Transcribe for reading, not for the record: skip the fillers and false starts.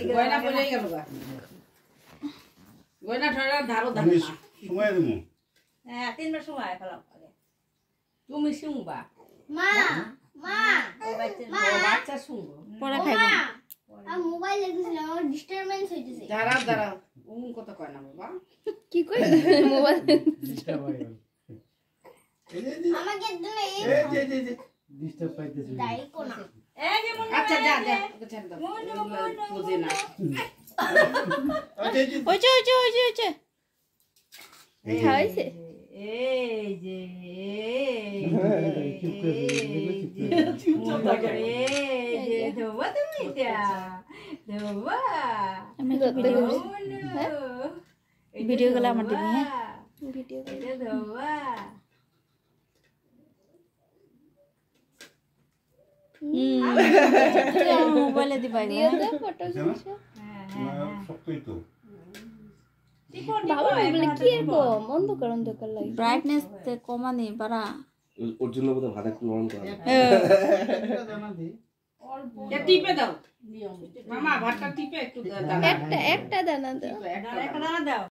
গয়না পড়ে গেল গা গয়না ঠড়া ধারো ধার সময় দেবো হ্যাঁ 3 বার সময় ফেলাম আগে তুমি শুনবা মা মা বাচ্চা শুনবো পরে খাইবো আর মোবাইল দেখতেছিলাম আমার ডিস্টারবেন্স হইতেছে দাঁড়াও দাঁড়াও কত কয় না বাবা কি কই মোবাইল আমাকে দিলে এই ডিস্টার্ব পাইতেছি দাই কোনা এই যে মন আচ্ছা যা যা ওকে ছেড়ে দাও বুঝে না ওই খাইছে এই যে ধোবা তুমি ধোবা আমি ভিডিও গুলো আমার দিবি হ্যাঁ ভিডিও ধোবা মোবাইলে দিবাই দিয়ে দে ফটো সবই তো বাবা এগুলো কি এরকম অন্ধকার লাগে ব্রাইটনেস কমানি বাড়া ওর জন্য বোধহয় ভাত একটু নরম করা টিপে দাও মামা ভাতটা টিপে একটু দাও একটা দানা দাও একটা দানা দাও